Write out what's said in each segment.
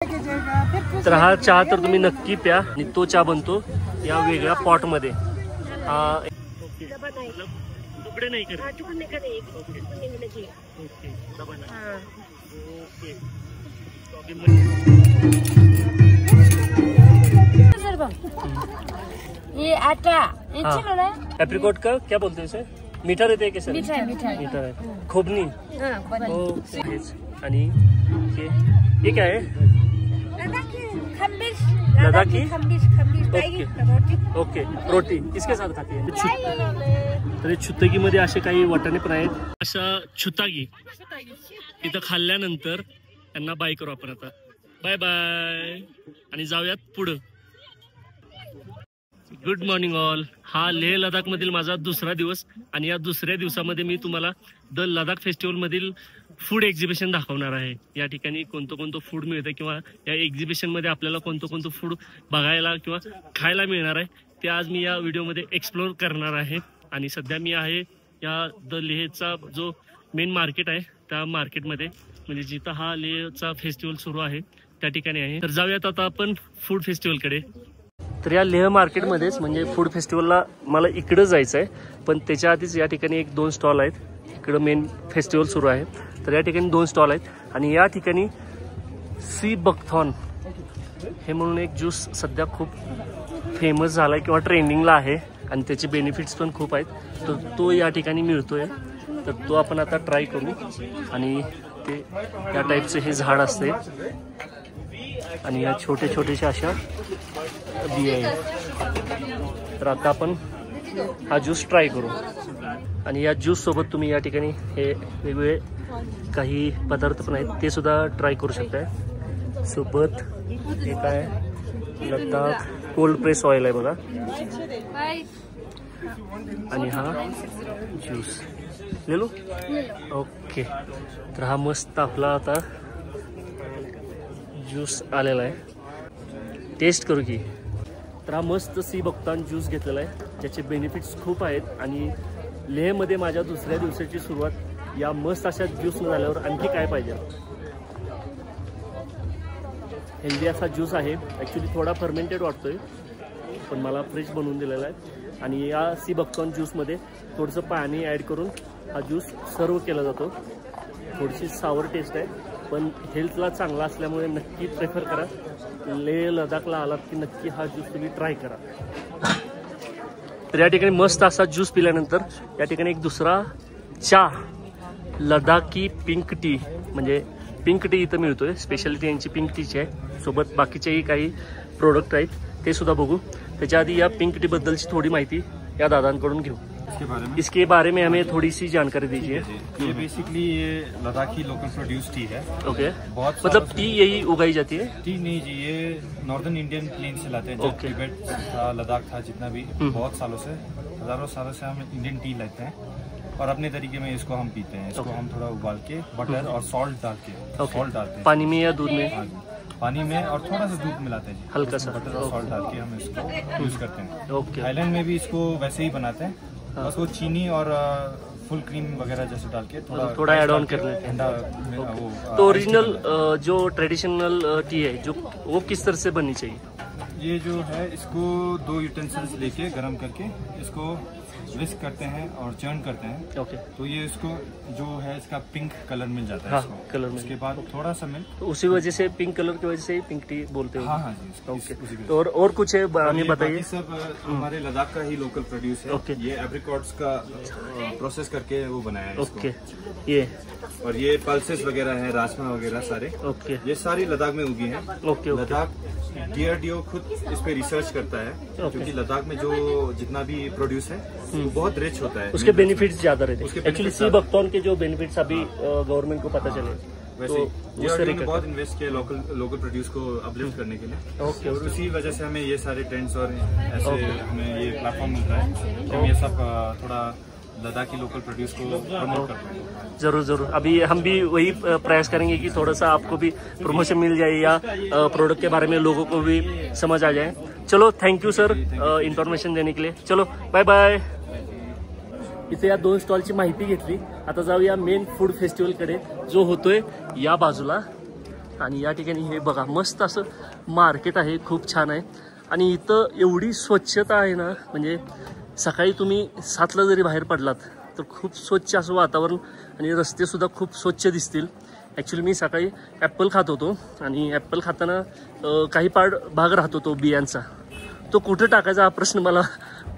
तर हा चहा तर तुम्ही नक्की प्या आणि तो चहा बनतो या वेगळ्या पॉट मध्ये। हा टुकड़े नहीं करे, ओके ये आटा एप्रिकॉट का क्या बोलते हैं इसे? मीठा रहते हैं कैसे? मीठा मीठा है, खोबनी। आणि ये क्या है? लद्दाखी ओके रोटी इसके साथ खाते हैं। तर छुत्तगी मध्ये असे काही वाटाणे पण आहेत। अशा छुतागी इथं खाल्ल्यानंतर त्यांना बाय करू आपण आता। बाय बाय आणि जाऊयात पुढे। Good morning all. हा लेह लडाख मधील माझा दुसरा दिवस आणि या दुसऱ्या दिवसामध्ये मी तुम्हाला द लडाख फेस्टिवल मधील फूड एक्झिबिशन दाखवणार आहे। या ठिकाणी कोणतं फूड मिळतं किंवा या एक्झिबिशन मध्ये आपल्याला कोणतं फूड बघायला किंवा खायला मिळणार आहे ते आज मी या व्हिडिओमध्ये एक्सप्लोर करणार आहे। आणि सध्या मी आहे या द लेहचा जो मेन मार्केट आहे त्या मार्केटमध्ये, म्हणजे जिथं हा लेहचा फेस्टिवल सुरू आहे त्या ठिकाणी आहे। तर जाऊयात आता आपण फूड फेस्टिवलकडे। तर या लेह मार्केटमध्येच म्हणजे फूड फेस्टिवलला मला इकडं जायचं आहे, पण त्याच्या आधीच या ठिकाणी एक 2 स्टॉल आहेत। इकडं मेन फेस्टिवल सुरू आहे तर या ठिकाणी 2 स्टॉल आहेत आणि या ठिकाणी सी बकथॉन हे म्हणून एक ज्यूस सध्या खूप फेमस झाला आहे किंवा ट्रेंडिंगला आहे आणि त्याचे बेनिफिट्स पण खूप आहेत। तर तो या ठिकाणी मिळतोय, तर तो आपण आता ट्राय करू। आणि ते त्या टाईपचे हे झाड असते आणि या छोटेशा अशा बिया आहेत। तर आता आपण हा ज्यूस ट्राय करू आणि या ज्यूस सोबत तुम्ही या ठिकाणी हे वेगवेगळे काही पदार्थ पण आहेत ते सुद्धा ट्राय करू शकताय। सोबत हे काय लद्दाख कोल्ड प्रेस ऑइल आहे बघा आणि हा ज्यूस ले लो। ओके, तर हा मस्त आपला आता ज्यूस आलेला आहे, टेस्ट करू की। तर हा मस्त सी बकथॉन ज्यूस घेतलेला आहे ज्याचे बेनिफिट्स खूप आहेत आणि लेहमध्ये माझ्या दुसऱ्या दिवसाची सुरुवात या मस्त अशा ज्यूसनं झाल्यावर आणखी काय पाहिजे। हेल्दी असा ज्यूस आहे, ॲक्च्युली थोडा फर्मेंटेड वाटतोय पण मला फ्रेश बनवून दिलेला आहे। आणि या सी बकथॉन ज्यूसमध्ये थोडंसं पाणी ॲड करून हा ज्यूस सर्व केला जातो। थोडीशी सावर टेस्ट आहे पण हेल्थला चांगला असल्यामुळे नक्की प्रेफर करा। लेह लडाखला आलात की नक्की हा ज्यूस तुम्ही ट्राय करा। तर या ठिकाणी मस्त असा ज्यूस पिल्यानंतर या ठिकाणी एक दुसरा चहा लडाखी पिंक टी, म्हणजे पिंक टी इथं मिळतोय, स्पेशालिटी यांची पिंक टीची आहे। सोबत बाकीचेही काही प्रोडक्ट आहेत ते सुद्धा बघू। त्याच्या आधी या पिंक टी बद्दलची थोडी माहिती या दादांकडून घेऊ। इसके बारे में हमें थोड़ी सी जानकारी दीजिए। ये बेसिकली ये लद्दाखी लोकल प्रोड्यूस टी है। ओके, मतलब टी यही उगाई जाती है? टी नहीं जी, ये नॉर्दर्न इंडियन प्लेन से लाते हैं। जब तिब्बत था, लद्दाख था, जितना भी बहुत सालों से, हजारों सालों से हम इंडियन टी लेते हैं और अपने तरीके में इसको हम पीते हैं। इसको हम थोड़ा उबाल के बटर और सॉल्ट डाल के, सॉल्ट डालते हैं पानी में या दूध में? पानी में और थोड़ा सा दूध मिलाते हैं, हल्का सा बटर और सॉल्ट डाल के हम इसको यूज करते हैं। ओके, थाईलैंड में भी इसको वैसे ही बनाते हैं, उसको चीनी और फुल क्रीम वगैरह जैसे डाल के थोड़ा ऐड ऑन कर लेते हैं। तो ओरिजिनल जो ट्रेडिशनल टी है जो वो किस तरह से बननी चाहिए? ये जो है इसको 2 यूटेंसिल्स लेके गरम करके इसको विस्क करते हैं और चर्न करते हैं। ओके, तो ये इसको जो है इसका पिंक कलर मिल जाता है। हाँ, इसको कलर में उसके बाद थोड़ा सा मिल्क, तो उसी वजह से पिंक कलर की वजह से ही पिंक टी बोलते हैं। हाँ जी, ओके, तो और कुछ है हमें बताइए। सब हमारे लद्दाख का ही लोकल प्रोड्यूस है। ओके, ये एप्रिकॉट्स का प्रोसेस करके वो बनाया है। ओके, ये और ये पल्सेस वगैरह है, राजमा वगैरह सारे। ओके, ये सारी लद्दाख में उगी है। ओके, लद्दाख DRDO खुद इस पे रिसर्च करता है क्योंकि लद्दाख में जो जितना भी प्रोड्यूस है वो बहुत रिच होता है, उसके बेनिफिट्स ज्यादा रहते हैं। एक्चुअली सी बकथॉन के जो बेनिफिट्स अभी गवर्नमेंट को पता चले, वैसे DRDO ने बहुत इन्वेस्ट किया लोकल प्रोड्यूस को अपलिफ्ट करने के लिए। ओके, और उसी वजह से हमें ये सारे ट्रेंड्स और ऐसे हमें ये प्लेटफॉर्म मिलता है। हम ये सब थोड़ा लद्दाखी लोकल प्रोड्यूस को प्रमोट करते हैं। जरूर अभी हम भी वही प्रयास करेंगे कि थोड़ा सा आपको भी प्रमोशन मिल जाए या प्रोडक्ट के बारे में लोगों को भी समझ आ जाए। चलो, थैंक यू सर इन्फॉर्मेशन देने के लिए। चलो, बाय बाय। इथे या 2 स्टॉलची माहिती घेतली। आता जाऊया मेन फूड फेस्टिवलकडे जो होतोय या बाजूला। आणि या ठिकाणी हे बघा मस्त असं मार्केट आहे, खूप छान आहे. आणि इथं एवढी स्वच्छता आहे ना, म्हणजे सकाळी तुम्ही 7ला जरी बाहेर पडलात तर खूप स्वच्छ असं वातावरण आणि रस्तेसुद्धा खूप स्वच्छ दिसतील. ॲक्च्युली मी सकाळी ॲपल खात होतो आणि ॲपल खाताना काही भाग राहत होतो बियांचा, तो कुठं टाकायचा हा प्रश्न मला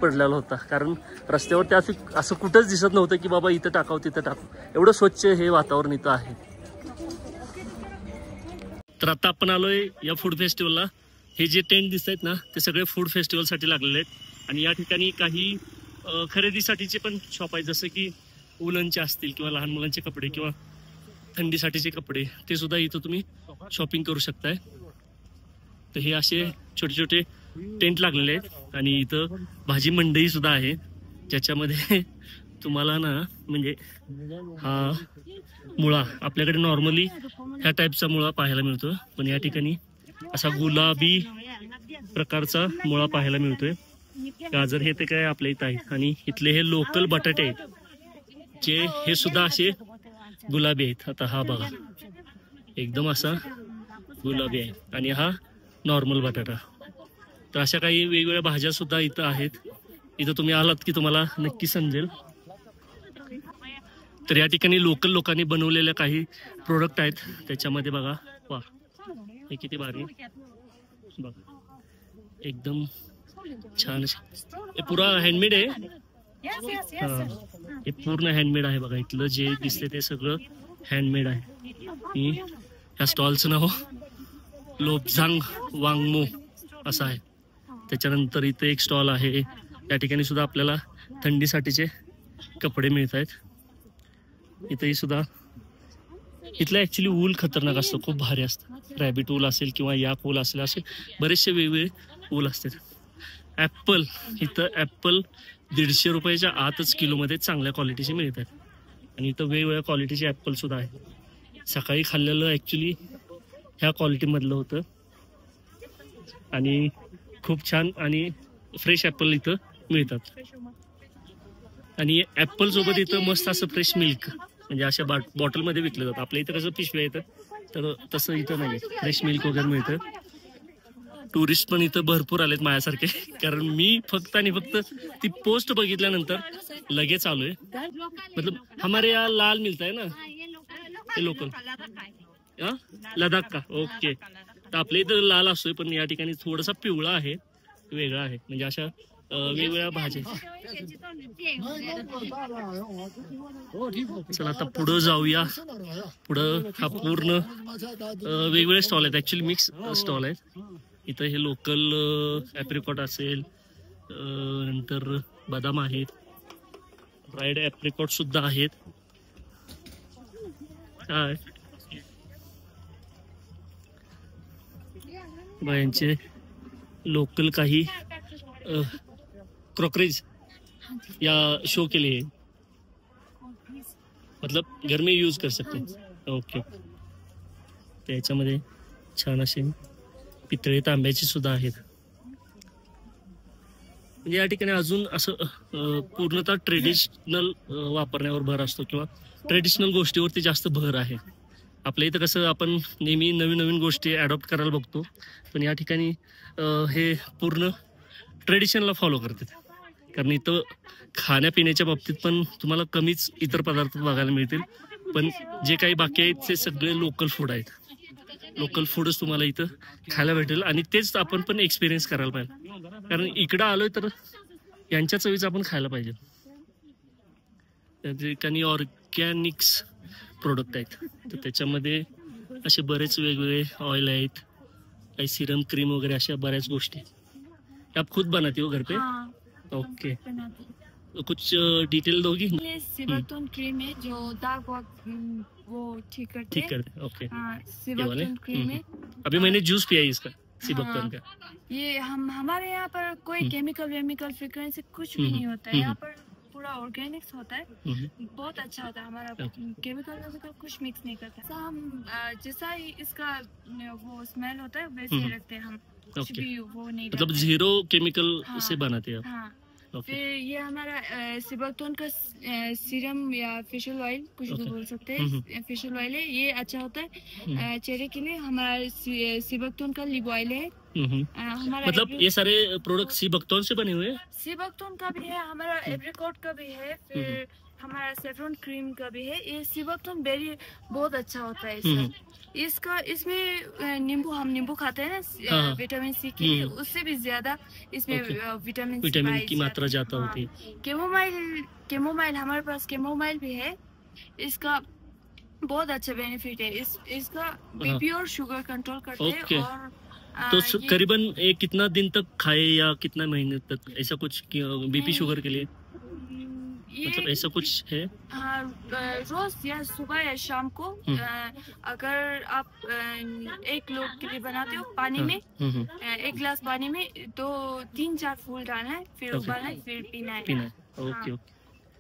पडलेला होता. कारण रस्त्यावर त्या असं कुठंच दिसत नव्हतं की बाबा इथं टाकावं तिथं टाकावं, एवढं स्वच्छ हे वातावरण इथं आहे. तर आता आपण आलोय या फूड फेस्टिवलला. हे जे टेंट दिसत आहेत ना ते सगळे फूड फेस्टिवलसाठी लागलेले आहेत. आणि या ठिकाणी काही खरेदीसाठीचे पण शॉप आहेत, जसं की उलनचे असतील किंवा लहान मुलांचे कपडे किंवा थंडीसाठीचे कपडे, ते सुद्धा इथं तुम्ही शॉपिंग करू शकताय. तर हे असे छोटे छोटे टेंट लागलेले आहेत. आणि इथं भाजी मंडई सुद्धा आहे, ज्याच्यामध्ये तुम्हाला ना म्हणजे हा मुळा आपल्याकडे नॉर्मली ह्या टाईपचा मुळा पाहायला मिळतो, पण या ठिकाणी असा गुलाबी प्रकारचा मुळा पाहायला मिळतोय. गाजर हे ते काय आपल्या इथं आहे. आणि इथले हे लोकल बटाटे आहेत जे हे सुद्धा असे गुलाबी आहेत. आता हा बघा एकदम असा गुलाबी आहे आणि हा नॉर्मल बटाटा. तर अशा काही वेगवेगळ्या भाज्या सुद्धा इथं आहेत. इथं तुम्ही आलात की तुम्हाला नक्की समजेल. तर या ठिकाणी लोकल लोकांनी बनवलेल्या काही प्रोडक्ट आहेत, त्याच्यामध्ये बघा वा हे किती भारी बघा, एकदम छान. हे पुरा हँडमेड आहे. हा हे पूर्ण हँडमेड आहे बघा. इथलं जे दिसते ते सगळं हँडमेड आहे. आणि ह्या स्टॉलचं नाव लोबझांग वांगमो असं आहे. त्याच्यानंतर इथे एक स्टॉल आहे, या ठिकाणी सुद्धा आपल्याला थंडीसाठीचे कपडे मिळत आहेत. इथेही सुद्धा इथलं ॲक्च्युली ऊल खतरनाक असतं, खूप भारी असतं. रॅबिट ऊल असेल किंवा याक ऊल असेल, असे बरेचसे वेगवेगळे ऊल असतात. ॲपल इथं ॲपल 150 रुपयाच्या आतच किलोमध्ये चांगल्या क्वालिटीचे मिळतात. आणि इथं वेगवेगळ्या क्वालिटीचे ॲपल सुद्धा आहे. सकाळी खाल्लेलं ॲक्च्युली ह्या क्वालिटीमधलं होतं आणि खूप छान आणि फ्रेश ॲपल इथं मिळतात. आणि ॲपल सोबत इथं मस्त असं फ्रेश मिल्क म्हणजे अशा बॉटलमध्ये विकलं जातं. आपल्या इथं कसं पिशव्या येतात, तर तसं इथं नाही, फ्रेश मिल्क वगैरे मिळतं. टुरिस्ट पण इथं भरपूर आलेत माझ्यासारखे, कारण मी फक्त आणि फक्त ती पोस्ट बघितल्यानंतर लगेच आलोय. मतलब हमारे यहाँ लाल मिळत आहे ना ते लोकल, लडाख का ओके. तर आपल्या इथं लाल असतोय, पण या ठिकाणी थोडासा पिवळा आहे, वेगळा आहे. म्हणजे अशा वेगवेगळ्या भाज्या. चला आता पुढं जाऊया. पुढं हा पूर्ण वेगवेगळे स्टॉल आहेत, ऍक्च्युली मिक्स स्टॉल आहेत. इथं हे लोकल ॲप्रिकॉट असेल, नंतर बदाम आहेत, फ्राईड ॲप्रिकॉट सुद्धा आहेत. काय यांचे लोकल काही क्रॉकरीज या शो के लिए, मतलब घर में यूज कर सकते हैं. ओके. त्याच्यामध्ये छान असे पितळे तांब्याची सुद्धा आहेत. म्हणजे या ठिकाणी अजून असं पूर्णतः ट्रेडिशनल वापरण्यावर भर असतो किंवा ट्रेडिशनल गोष्टीवरती जास्त भर आहे. आपल्या इथं कसं आपण नेहमी नवीन नवीन गोष्टी ॲडॉप्ट करायला बघतो, पण या ठिकाणी हे पूर्ण ट्रेडिशनला फॉलो करतात. कारण इथं खाण्यापिण्याच्या बाबतीत पण तुम्हाला कमीच इतर पदार्थ बघायला मिळतील, पण जे काही बाकी आहेत ते सगळे लोकल फूड आहेत. लोकल फूडच तुम्हाला इथं खायला भेटेल आणि तेच आपण पण एक्सपिरियन्स करायला पाहिजे. कारण इकडं आलोय तर यांच्या चवीचं आपण खायला पाहिजे. त्या ठिकाणी ऑर्गॅनिक्स प्रोडक्ट आहेत, तर त्याच्यामध्ये असे बरेच वेगवेगळे ऑइल आहेत, काही सिरम क्रीम वगैरे अशा बऱ्याच गोष्टी. आप खुद बनाती हो घर पे? ओके. तो कुछ डिटेल दोगी? सिबाटोन क्रीम है जो दाग वो ठीक करते. ओके. सिबाटोन क्रीम है. अभी मैंने जूस पिया है इसका सिबाटोन का. ये हमारे यहाँ पर कोई केमिकल फ्रिक्वेंसी कुछ भी नहीं होता है. यहाँ पर पूरा ऑर्गेनिक्स होता है, बहुत अच्छा होता है. हमारा केमिकल कुछ मिक्स नहीं करता. हम जैसा ही इसका वो स्मेल होता है वैसे ही रखते हैं हम. कुछ भी वो नहीं, मतलब जीरो केमिकल से बनाते हैं आप. हाँ. ओके फिर ये हमारा सिबकटोन का सीरम या फेशियल ऑयल कुछ भी बोल सकते हैं, फेशियल ऑयल है, ये अच्छा होता है चेहरे के लिए। हमारा सिबकटोन का लिप ऑयल है। हमारा मतलब ये सारे प्रोडक्ट सीबकटोन से बने हुए हैं? सिबकटोन का भी है, हमारा एप्रिकॉट का भी है, फिर हमारा सेफ्रॉन क्रीम का भी है। ये सिबकटोन बेरी बहुत अच्छा होता है इसका। इसमें हम नींबू खाते हैं ना विटामिन सी के लिए, उससे भी ज्यादा इसमें विटामिन की मात्रा ज्यादा होती है। कैमोमाइल हमारे पास कैमोमाइल भी है, इसका बहुत अच्छा बेनिफिट है। इसका बीपी और शुगर कंट्रोल करते हैं। और तो करीबन ये कितना दिन तक खाए या कितना महीने तक, ऐसा कुछ बीपी शुगर के लिए मतलब ऐसा कुछ है? हाँ, रोज या सुबह या शाम को अगर आप एक लोग के लिए बनाते हो, पानी में 1 गिलास पानी में 2-3-4 फूल डालना है, फिर उबालना है, फिर पीना है। ओके।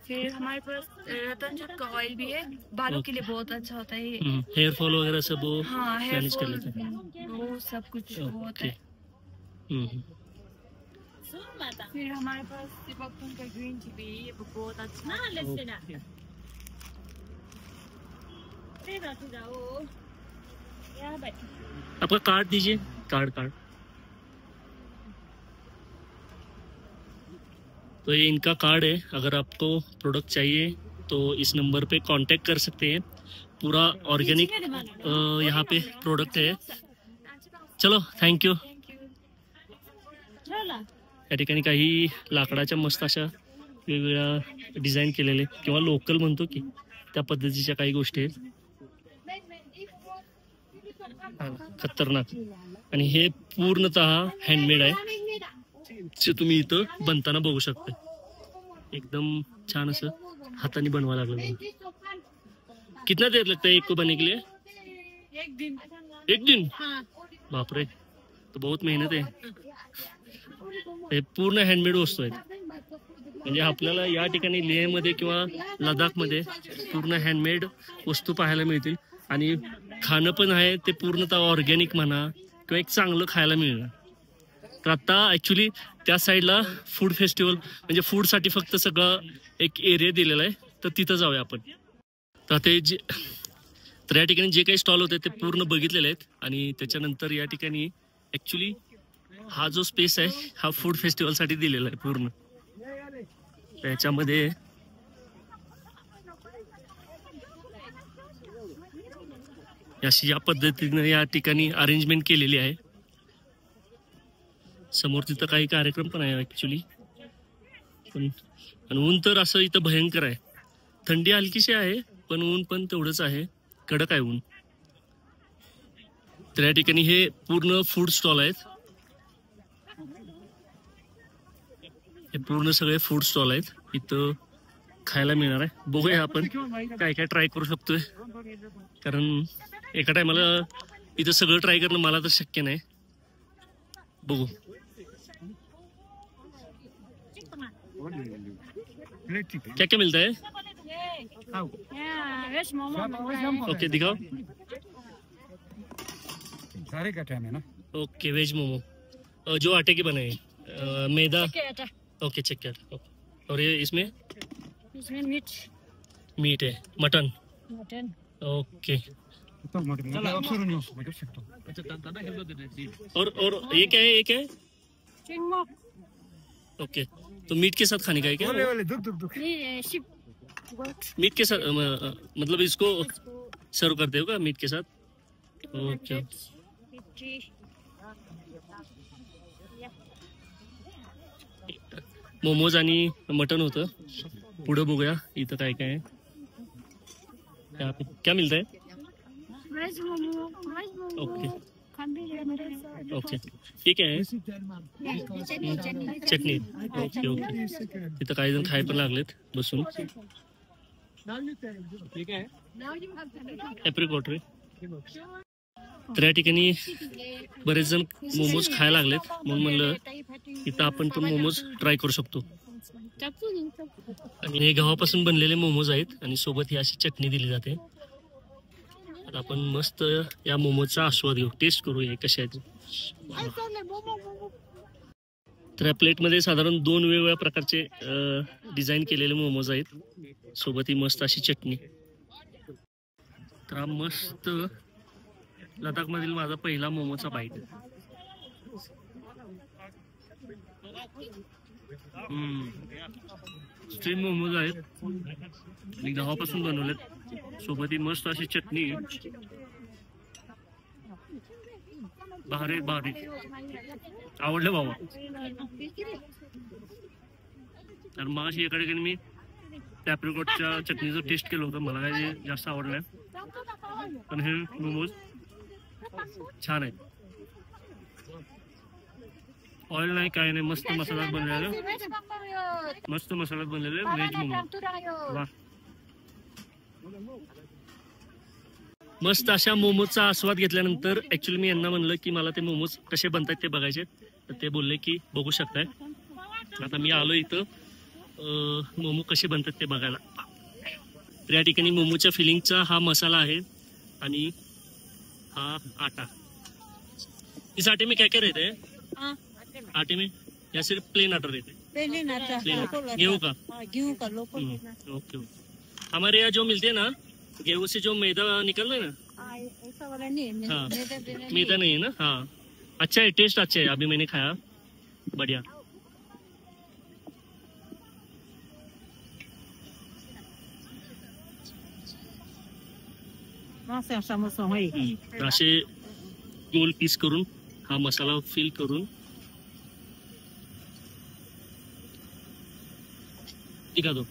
फिर हमारे पास रतनजन का ऑयल भी है, बालों के लिए बहुत अच्छा होता है। हेयर फॉल वगैरह सब वो मैनेज कर लेते हैं, वो सब कुछ होता है। फिर हमारे पास सिबकटोन का ग्रीन टी भी, ये बहुत अच्छा है। आपका कार्ड दीजिए, कार्ड। तो ये इनका कार्ड है, अगर आपको प्रोडक्ट चाहिए तो इस नंबर पे कांटेक्ट कर सकते हैं। पूरा ऑर्गेनिक यहाँ पे प्रोडक्ट है। चलो, थँक्यू। या ठिकाणी काही लाकडाच्या मस्त अशा वेगवेगळ्या डिझाईन केलेले किंवा लोकल म्हणतो की त्या पद्धतीच्या काही गोष्टी आहेत, खतरनाक। आणि हे पूर्णतः हँडमेड आहे, जे तुम्ही इथं बनताना बघू शकता। एकदम छान असं हाताने बनवा लागलं। कितना देर लगता है एक को बनने के लिए? 1 दिन? बाप रे, तो बहुत मेहनत आहे। हे पूर्ण हँडमेड वस्तू आहेत, म्हणजे आपल्याला या ठिकाणी लेहमध्ये किंवा लडाखमध्ये पूर्ण हँडमेड वस्तू पाहायला मिळतील। आणि खाणं पण आहे ते पूर्णतः ऑर्गॅनिक म्हणा किंवा एक चांगलं खायला मिळणार। तर आता ॲक्च्युली त्या साईडला फूड फेस्टिवल म्हणजे फूडसाठी फक्त सगळं एक एरिया दिलेला आहे, तर तिथं जाऊया आपण। तर तर या ठिकाणी जे काही स्टॉल होते ते पूर्ण बघितलेले आहेत। आणि त्याच्यानंतर या ठिकाणी ॲक्च्युली हा जो स्पेस आहे हा फूड फेस्टिवलसाठी दिलेला आहे पूर्ण। त्याच्यामध्ये अशी या पद्धतीने या ठिकाणी अरेंजमेंट केलेली आहे। समोर तिथं काही कार्यक्रम पण आहे ॲक्च्युली, पण ऊन तर असं इथं भयंकर आहे। थंडी हलकीशी आहे पण ऊन पण तेवढंच आहे, कडक आहे ऊन। तर या ठिकाणी हे पूर्ण फूड स्टॉल आहेत, हे पूर्ण सगळे फूड स्टॉल आहेत, इथं खायला मिळणार आहे। बघूया आपण काय काय ट्राय करू शकतोय, कारण एका टायमाला इथं सगळं ट्राय करणं मला तर शक्य नाही। बघू क्या क्या मिलता है? ओके, दिखाओ। सारे का टाइम है ना। ओके, वेज मोमो जो आटे के बने हैं, मैदा। Okay, check KIA. और ये इसमें मीट है, मटन। ओके, और ये क्या है? ओके, तो मीट के साथ खाने का है क्या? मीट के साथ मतलब इसको सर्व करते हो क्या मीट के साथ? ओके, मोमोज आणि मटन होतं। पुढे बघूया इथं काय काय आहे। यहाँ पे क्या मिलता है? ओके ओके, ठीक आहे। चटणी। ओके ओके, इथं काही जण खाय पण लागलेत बसून। एप्रिकॉट रे। तर या ठिकाणी बरेच जण मोमोज खायला लागलेत, म्हणून म्हणलं इथं आपण पण मोमोज ट्राय करू शकतो। आणि हे गव्हापासून बनलेले मोमोज आहेत आणि सोबत ही अशी चटणी दिली जाते। आता आपण मस्त या मोमोजचा आस्वाद घेऊ, टेस्ट करूया कशा आहेत। तर या प्लेटमध्ये साधारण 2 वेगवेगळ्या प्रकारचे डिझाईन केलेले मोमोज आहेत, सोबत ही मस्त अशी चटणी. तर हा मस्त लडाखमधील माझा पहिला मोमोचा बाईट. स्टीम मोमोज आहेत आणि गव्हापासून बनवलेत, सोबत ही मस्त अशी चटणी. भारी भारी, आवडलं बाबा. तर मग अशी एका ठिकाणी मी टॅप्रिकॉटच्या चटणीचं टेस्ट केलं होतं, मला काय जास्त आवडलंय, पण हे मोमोज छान आहेत. ऑइल नाही काय नाही, मस्त मसाल्यात बनलेले, मस्त मसाल्यात बनलेले व्हेज मोमोज. वा, मस्त अशा मोमोजचा आस्वाद घेतल्यानंतर ऍक्च्युली मी यांना म्हणलं की मला ते मोमोज कसे बनतात ते बघायचे, तर ते बोलले की बघू शकताय. आता मी आलो इथं मोमो कसे बनतात ते बघायला. तर या ठिकाणी मोमोच्या फिलिंगचा हा मसाला आहे आणि हा आटा. इस आटे में क्या क्या रहते हैं? आटे में या सिर्फ प्लेन आटा रहते हैं? प्लेन आटा. गेहूं का? गेहूं का लोकल. Okay okay. हमारे यहाँ जो मिलते हैं ना गेहूं से, जो मैदा निकल रहा है ना, ऐसा वाला नहीं है. हाँ, मैदा नहीं है ना. हाँ, अच्छा है, टेस्ट अच्छा है, अभी मैंने खाया, बढ़िया. असे गोल पीस करून हा मसाला फिल करून दिला जातो,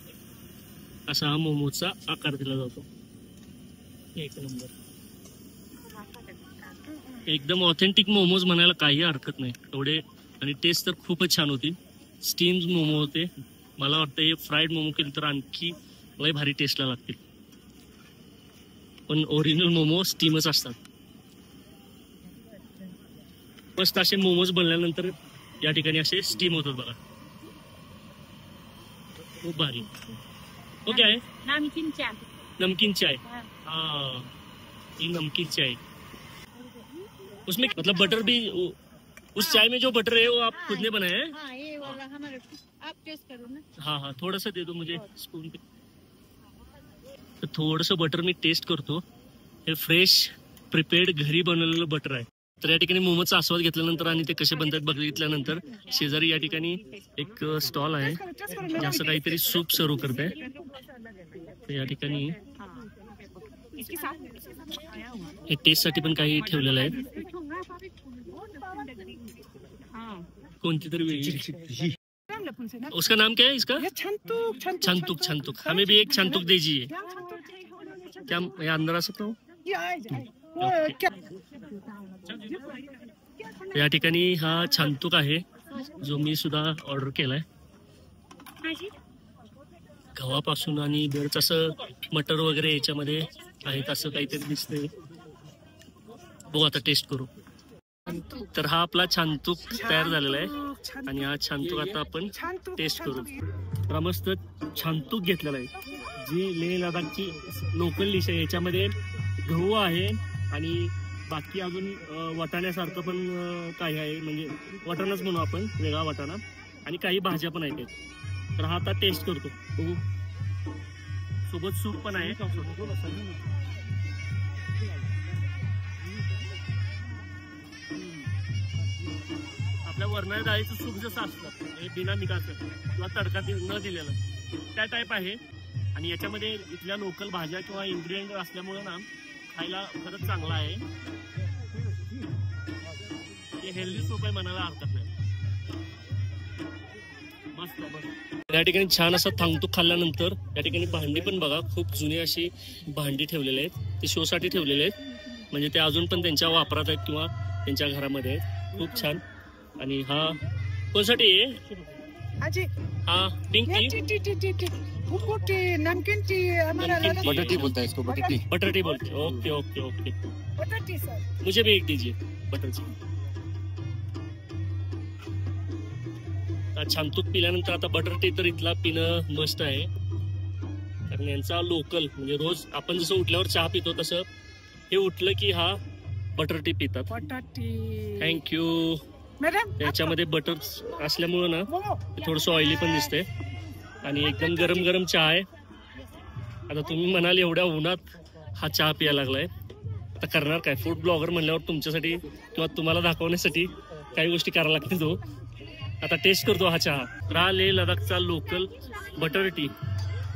असा हा मोमोजचा आकार दिला जातो. एक नंबर, एकदम ऑथेंटिक मोमोज म्हणायला काही हरकत नाही एवढे. आणि टेस्ट तर खूपच छान होती. स्टीम मोमो होते, मला वाटतं हे फ्राईड मोमो केले तर आणखी लय भारी टेस्टला लागतील, पण ओरिजिनल मोमो स्टीमच असतात. मस्त असे मोमोज बनल्यानंतर या ठिकाणी असे स्टीम होतात बघा, खूप भारी. ओके आहे नमकीन चाय. नमकीन चाय, हाँ ये नमकीन चाय. उसमें मतलब बटर भी, उस चाय में जो बटर है वो आप खुद ने बनाया है? हाँ, ये वाला हमारे, आप टेस्ट करो ना. हाँ हाँ, थोड़ा सा दे दो मुझे स्पून पे. तर थोडंसं बटर मी टेस्ट करतो. हे फ्रेश प्रिपेअर्ड घरी बनवलेलं बटर आहे. तर या ठिकाणी मोमोचा आस्वाद घेतल्यानंतर आणि ते कसे बनतात बघितल्यानंतर शेजारी या ठिकाणी एक स्टॉल आहे, असं काहीतरी सूप सर्व करत आहे. तर या ठिकाणी हे टेस्ट साठी पण काही ठेवलेलं आहे, कोणती तरी वेगळी. उसका नाम क्या है इसका? छंतुक. छंतुक, हमें भी एक छंतुक दीजिए. क्या मैं अंदर आ सकता हूँ? या ठिकाणी हा छंतुक आहे जो मी सुद्धा ऑर्डर केलाय. गव्हापासून आणि बरंच असं मटर वगैरे याच्यामध्ये आहेत, असं काहीतरी दिसतंय. बघू आता टेस्ट करू. तर हा आपला छानतूक तयार झालेला आहे आणि हा छानतूक आता आपण टेस्ट करू. तर मस्त छानतूक घेतलेला आहे, जी लेह लडाखची लोकल डिश आहे. याच्यामध्ये गहू आहे आणि बाकी अजून वाटाण्यासारखं पण काही आहे, म्हणजे वाटाणाच म्हणू आपण, वेगळा वाटाणा, आणि काही भाज्या पण आहेत. तर हा आता टेस्ट करतो, बघू. सोबत सूप पण आहे. आपल्या वरणाच्या डाळीचं सूप जसं असतं, हे बिना मिठाचं किंवा तडका न दिलेलं, त्या टाईप आहे. आणि याच्यामध्ये इथल्या लोकल भाज्या किंवा इन्ग्रेडियंट असल्यामुळे ना खायला खरंच चांगला आहे. हे हेल्दी सूप आहे म्हणायला हरकत नाही. मस्त मस्त. या ठिकाणी छान असं थांगतूक खाल्ल्यानंतर या ठिकाणी भांडी पण बघा, खूप जुनी अशी भांडी ठेवलेली आहेत. ते शो साठी ठेवलेले आहेत, म्हणजे ते अजून पण त्यांच्या वापरात आहेत किंवा त्यांच्या घरामध्ये आहेत. खूप छान. आणि हा कोणसाठी आहे? हाँ पिंक टी, नमकीन टी, बटर टी बोलता है इसको. बटर टी, बटर टी बोलते हैं. Okay okay okay, butter tea sir. मुझे भी एक दीजिए बटर टी. छानतूक पिल्यानंतर आता बटर टी तर इथला पिणं मस्त आहे, कारण यांचा लोकल, म्हणजे रोज आपण जसं उठल्यावर चहा पितो तसं हे उठलं की हा बटर टी पितात. थँक्यू. याच्यामध्ये बटर असल्यामुळं ना थोडंसं ऑइली पण दिसतंय आणि एकदम गरम गरम चहा आहे. आता तुम्ही म्हणाल एवढ्या उन्हात हा चहा प्यायला लागलाय, आता करणार काय? फूड ब्लॉगर म्हणल्यावर तुमच्यासाठी किंवा तुम्हाला दाखवण्यासाठी काही गोष्टी करायला लागतील. तो आता टेस्ट करतो हा चहा. हा लेह लडाखचा लोकल बटर टी,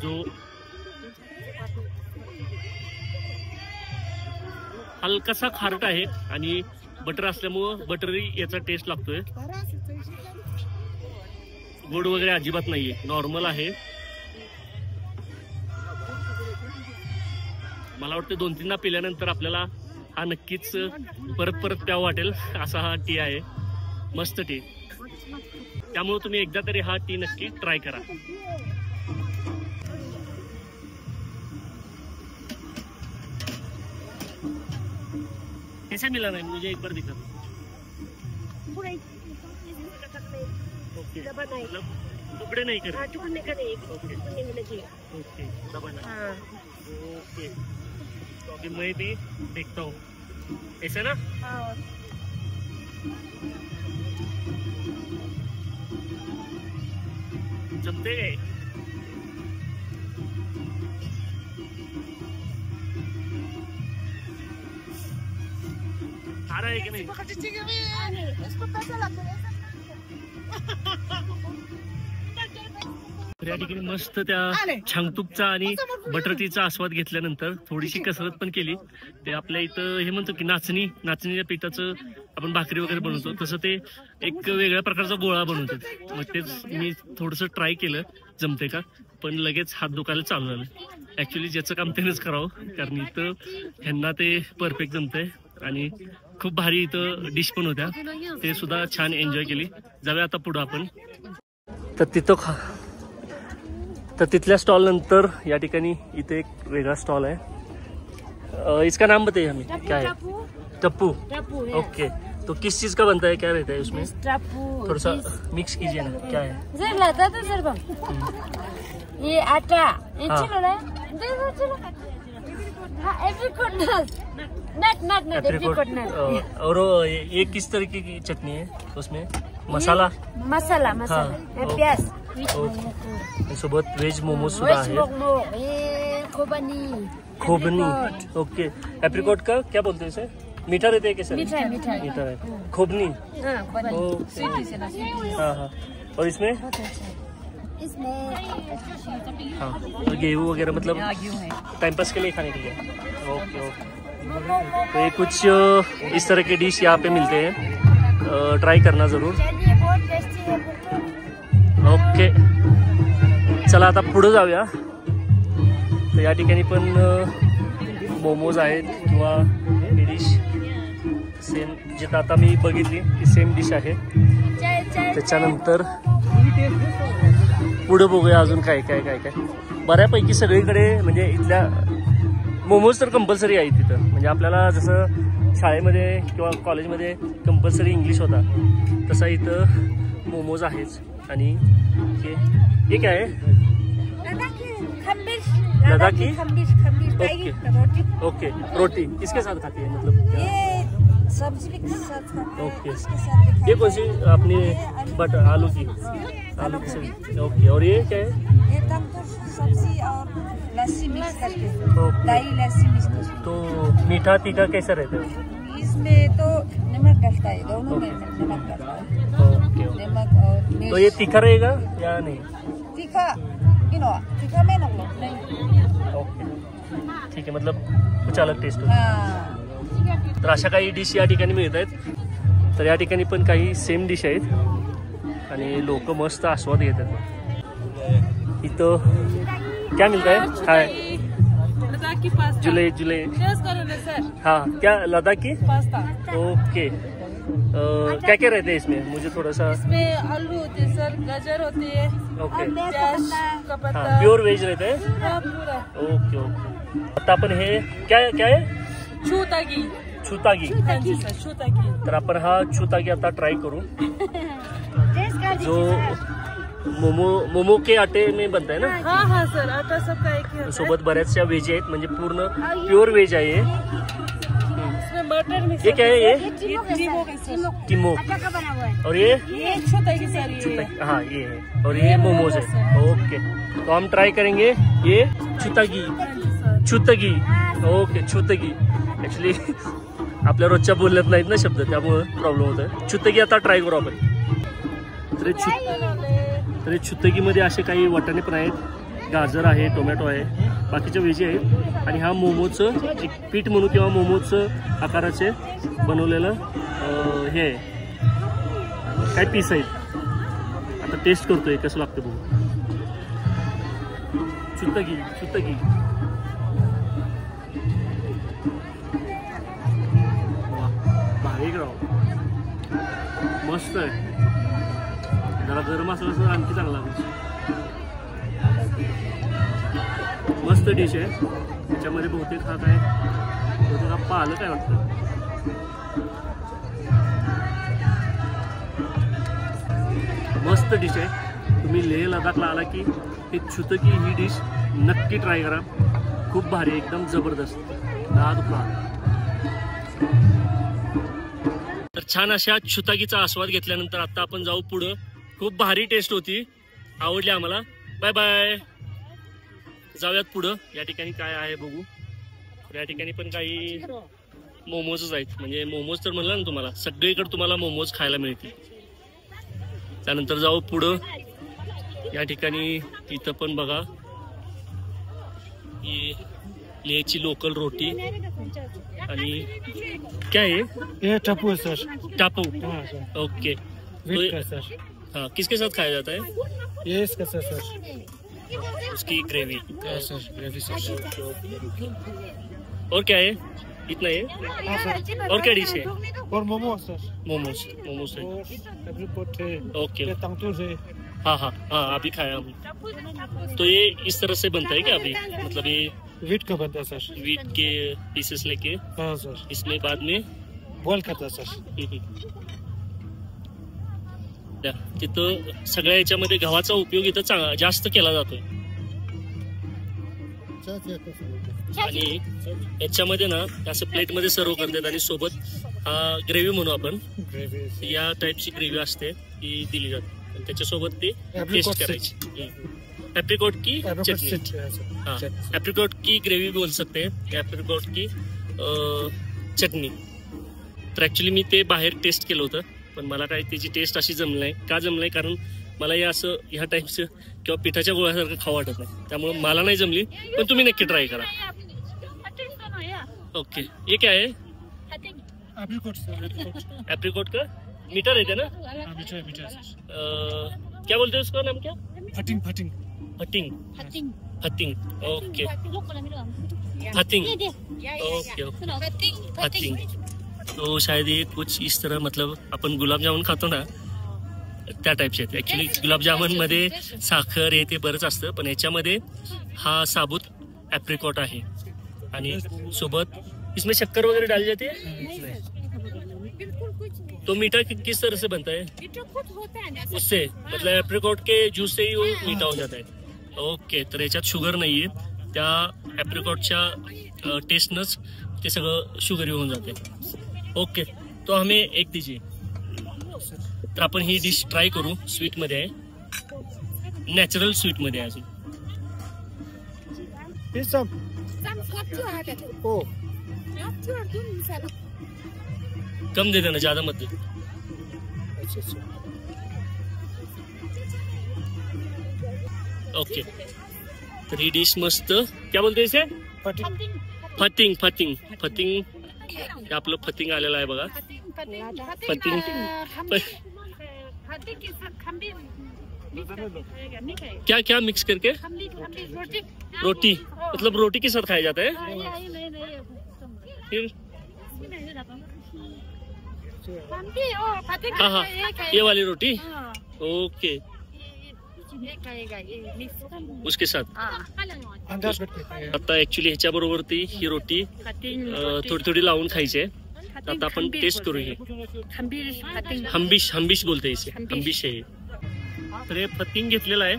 जो हलकासा खारट आहे आणि बटर असल्यामुळं बटरी याचा टेस्ट लागतोय. गोड वगैरे अजिबात नाहीये, नॉर्मल आहे. मला वाटतं 2-3दा पिल्यानंतर आपल्याला हा नक्कीच परत परत प्यावं वाटेल असा हा टी आहे. मस्त टी, त्यामुळे तुम्ही एकदा तरी हा टी नक्की ट्राय करा. कैसा मिला नहीं मुझे एक बार दिखा. ओके, मतलब टुकड़े नहीं करे. टुकड़े करे ओके ओके, दबाना. ओके, तो अभी मैं भी देखता हूँ ऐसे ना. जमते गए. आ रहा है कि नहीं? या ठिकाणी मस्त त्या छांगतुकचा आणि बटर टीचा आस्वाद घेतल्यानंतर थोडीशी कसरत पण केली. ते आपल्या इथं हे म्हणतो की नाचणीच्या पिठाचं आपण भाकरी वगैरे बनवतो, तसं ते एक वेगळ्या प्रकारचा गोळा बनवतात. मग तेच मी थोडंसं ट्राय केलं, जमते का, पण लगेच हात दुखायला चालू झालं. ऍक्च्युली ज्याचं काम त्यानेच करावं, कारण इथं ह्यांना ते परफेक्ट जमतंय आणि खूप भारी इथं डिश पण होत्या, ते सुद्धा छान एन्जॉय केली. जाऊया आता पुढं आपण. तर तिथल्या स्टॉल नंतर या ठिकाणी इथे एक वेगळा स्टॉल है. इसका नाम बताइए हमें, क्या है? टप्पू. ओके, तो किस चीज का बनता है, क्या रहता है उसमें? थोड़ा सा मिक्स कीजिए ना, क्या है? ये आटा, और ये किस तरीके की चटनी है उसमें? मसाला प्याज सोबत व्हेज मोमोज सुद्धा आहे. खोबनी. ओके, एप्रिकॉट का क्या बोलते हैं इसे? मीठा रहता है कैसे? मीठा है. खोबनी. हाँ. और इसमें हाँ, और गेहूँ वगैरह, मतलब टाइम पास के लिए खाने के लिए. ओके. तो ये कुछ इस तरह के डिश यहाँ पे मिलते हैं, ट्राय करना जरूर. ओके, चला आता पुढे जाऊया. तर या ठिकाणी पण मोमोज आहेत किंवा ही डिश सेम जिथं आता मी बघितली ती सेम डिश आहे. त्याच्यानंतर पुढे बघूया अजून काय काय काय काय. बऱ्यापैकी सगळीकडे म्हणजे इथल्या मोमोज तर कंपल्सरी आहे तिथं. म्हणजे आपल्याला जसं शाळेमध्ये किंवा कॉलेजमध्ये कंपल्सरी इंग्लिश होता, तसा इथं मोमोज आहेच. आणि हे काय आहे? लद्दाखी. ओके, रोटी किसके साथ खाती है, मतलब सब्जी के साथ. ओके, ये कौन सी अपनी बटर आलू की सब्जी. ओके, और ये क्या है? ये तंदूर सब्जी और लस्सी मिक्स करके, दही लस्सी मिक्स करके. तो मीठा तीखा कैसा रहता है? इसमें तो नमक डलता है, दोनों में नमक डलता है. ओके. नमक और तो ये तीखा रहेगा या नहीं? तीखा में नहीं. ओके, ठीक आहे, मतलब कुछ अलग टेस्ट होतो. तर अशा काही डिश या ठिकाणी मिळत आहेत. तर या ठिकाणी पण काही सेम डिश आहेत आणि लोक मस्त आस्वाद घेतात. इथं क्या मिळत आहे? हाय, जुले. हाँ, क्या लद्दाखी पास्ता. ओके. क्या क्या रहते हैं इसमें? मुझे थोड़ा सा. इसमें आलू होते हैं सर, गाजर होती है. ओके. प्याज का पत्ता. हाँ, प्योर वेज रहते हैं. हाँ, पूरा. ओके. आता आपण हे क्या आहे? छूतागी. तर आपण हा छूतागी आता ट्राय करू. जो मोमो के आटे में बनता है ना? हाँ सर, आटा सबका एक ही. सोबत बऱ्याचशा व्हेज आहेत, म्हणजे पूर्ण प्युअर व्हेज आहे. इसमें मटर मिक्स। ये क्या है ये? टिमो। का बना हुआ है। और ये छुतगी सर, ये हाँ ये है, और ये मोमोज है। ओके, तो हम ट्राय करेंगे ये छुतगी। छुतगी, ओके छुतगी। ऍक्च्युली आपल्या रोजच्या बोलण्यात नाहीत ना शब्द, त्यामुळे प्रॉब्लेम होत आहे. छुतगी आता ट्राय करू आपण. तर छुतगीमध्ये असे काही वाटाणे पण आहेत, गाजर आहे, टोमॅटो आहे, बाकीच्या व्हेजी आहेत. आणि हा मोमोचं एक पीठ म्हणू किंवा मोमोचं आकाराचे बनवलेलं हे आहे, काय पीस आहेत. आता टेस्ट करतोय कसं लागतं बघू. छुतगी छुतगी भारी राव, मस्त आहे. जरा गरम असलं तर आणखी चांगला. मस्त डिश आहे. त्याच्यामध्ये बहुतेक हा काय, बहुतेक हा पालक आहे वाटतं. मस्त डिश आहे. तुम्ही लेह लडाखला आला की हे छुतगी ही डिश नक्की ट्राय करा. खूप भारी, एकदम जबरदस्त. तर छान अशा छुतगीचा आस्वाद घेतल्यानंतर आता आपण जाऊ पुढं. खूप भारी टेस्ट होती, आवडली आम्हाला. Bye bye. जाऊयात पुढं. या ठिकाणी काय आहे बघू. या ठिकाणी पण काही मोमोजच आहेत. म्हणजे मोमोज तर म्हणलं ना तुम्हाला, सगळीकडे तुम्हाला मोमोज खायला मिळतील. त्यानंतर जाऊ पुढं. या ठिकाणी इथं पण बघा, ही लेहची लोकल रोटी. आणि काय आहे ये टापू है सर। टापू, हाँ सर, ओके. वीट का सर। हाँ, किसके साथ खाया जाता है? ये इसका सर। उसकी ग्रेवी। हाँ सर, ग्रेवी सर। और क्या है? इतना है? हाँ सर। और क्या डिश है? और मोमो सर। मोमोज, मोमोज है। और एप्रिकॉट है। ओके, ये तंगतुर है। हाँ हाँ हाँ, अभी खाया हम. तो ये इस तरह से बनता है क्या अभी? मतलब ये वीट का बनता है सर। वीट के पीसेस लेके हाँ सर, इसमें बाद में बॉईल करता है सर। तिथं सगळ्या याच्यामध्ये गव्हाचा उपयोग इथं जास्त केला जातोय. आणि याच्यामध्ये ना असं प्लेटमध्ये सर्व करतात आणि सोबत ग्रेव्ही म्हणू आपण, या टाइपची ग्रेव्ही असते ती दिली जाते. त्याच्यासोबत ते टेस्ट करायची. एप्रिकॉट की चटनी, हाँ एप्रिकॉट की ग्रेव्ही बोल सकते हैं, एप्रिकॉट की चटणी. तर ऍक्च्युली मी ते बाहेर टेस्ट केलं होतं, पण मला काही त्याची टेस्ट अशी जमली नाही. का जमली नाही? कारण मला हे असं ह्या टाईपचं किंवा पिठाच्या गोळ्यासारखं खावं वाटत नाही, त्यामुळे मला नाही जमली. पण तुम्ही नक्की ट्राय करा. ओके, ये क्या है? Apricot sir. एप्रिकॉट का मीठा रहता है ना? हाँ, मीठा है, मीठा है सर। क्या बोलते हैं उसका नाम? क्या? फटिंग फटिंग फटिंग, फटिंग, ओके फटिंग, ओके फटिंग. तो शायद ये कुछ इस तरह, मतलब अपन गुलाबजामुन खातो ना त्या टाईपचे आहेत. ॲक्च्युली गुलाबजामुन मध्ये साखर हे ते बरंच असतं, पण याच्यामध्ये हा साबूत ॲप्रिकॉट आहे आणि सोबत इसमें शक्कर वगैरह डाली जाती है. तो मीठा किस तरह से बनता है? उससे, मतलब एप्रिकॉट के जूस से ही वो मीठा हो जाता है. ओके, तर याच्यात शुगर नाहीये, त्या एप्रिकॉटच्या टेस्टनंच ते सगळं शुगरी होऊन जाते. ओके, तो हमें एक दीजिए. तर आपण ही डिश ट्राय करू. स्वीट मध्ये आहे, नॅचरल स्वीट मध्ये आहे. अजून कम दे देना, ज्यादा मत दे. ओके, तर ही डिश मस्त. क्या बोलते इसे? फटिंग, फटिंग, फटिंग. आपलं फटिंग आलेलं आहे बघा. फटिंग क्या क्या मिक्स करके? रोटी, मतलब रोटी के साथ खाया जाता है. फिर हाँ हाँ, ये वाली रोटी. ओके, उसके साथ आता ऍक्च्युली ह्याच्या बरोबर ती ही रोटी थोडी थोडी लावून खायची आहे. आता आपण टेस्ट करू. हे हंबिश, हंबिश बोलते इसे, हंबिश आहे. तर हे फतिंग घेतलेलं आहे,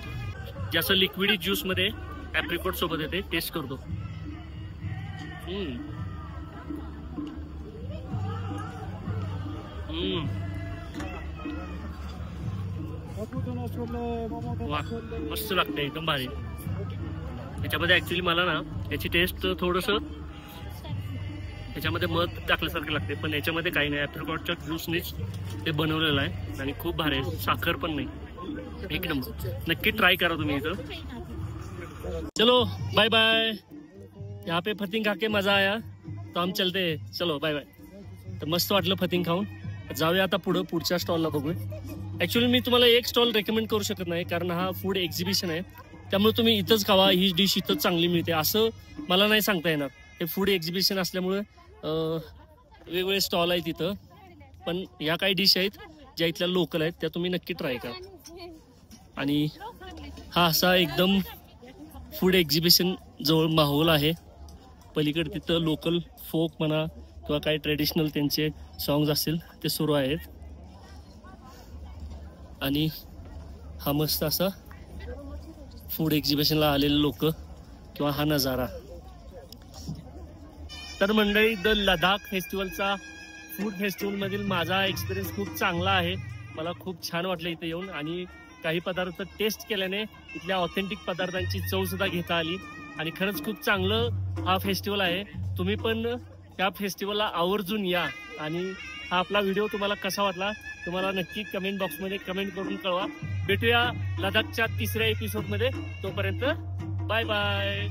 जसं लिक्विडी ज्यूस मध्ये ऍप्रिकॉट सोबत येते. टेस्ट करतो. वा मस्त लागते एकदम भारी. याच्यामध्ये ऍक्च्युली मला ना याची टेस्ट थोडस याच्यामध्ये मध टाकल्यासारखं लागते, पण याच्यामध्ये काही नाही. ॲप्रिकॉटच्या ज्यूसनेच ते बनवलेलं आहे आणि खूप भारी आहे. साखर पण नाही, एक नंबर. नक्की ट्राय करा तुम्ही इथं. चलो बाय बाय. यहाँ पे फतिंग खा के मजा आया तो हम चलते हैं. चलो बाय बाय. तर मस्त वाटलं फतिंग खाऊन. जाऊया आता पुढच्या स्टॉलला बघूया. ॲक्च्युली मी तुम्हाला एक स्टॉल रेकमेंड करू शकत नाही, कारण हा फूड एक्झिबिशन आहे, त्यामुळे तुम्ही इथंच खावा, ही डिश इथंच चांगली मिळते असं मला नाही सांगता येणार. हे फूड एक्झिबिशन असल्यामुळे वेगवेगळे स्टॉल आहेत तिथं, पण ह्या काही डिश आहेत ज्या इथल्या लोकल आहेत त्या तुम्ही नक्की ट्राय करा. आणि हा असा एकदम फूड एक्झिबिशन जवळ माहोल आहे. पलीकडे तिथं लोकल फोक म्हणा किंवा काही ट्रेडिशनल त्यांचे सॉंग्स असतील ते सुरू आहेत. आणि हा मस्त असा फूड एक्झिबिशनला आलेले लोक किंवा हा नजारा. तर मंडळी, द लडाख फेस्टिवलचा फूड फेस्टिवलमधील माझा एक्सपिरियन्स खूप चांगला आहे. मला खूप छान वाटलं इथे येऊन आणि काही पदार्थ टेस्ट केल्याने इथल्या ऑथेंटिक पदार्थांची चव सुद्धा घेता आली आणि खरंच खूप चांगलं हा फेस्टिवल आहे. तुम्ही पण या फेस्टिवलला आवर्जून या. आणि हा आपला व्हिडिओ तुम्हाला कसा वाटला तुम्हाला नक्की कमेंट बॉक्समध्ये कमेंट करून कळवा. भेटूया लडाखच्या 3ऱ्या एपिसोडमध्ये. तोपर्यंत बाय बाय.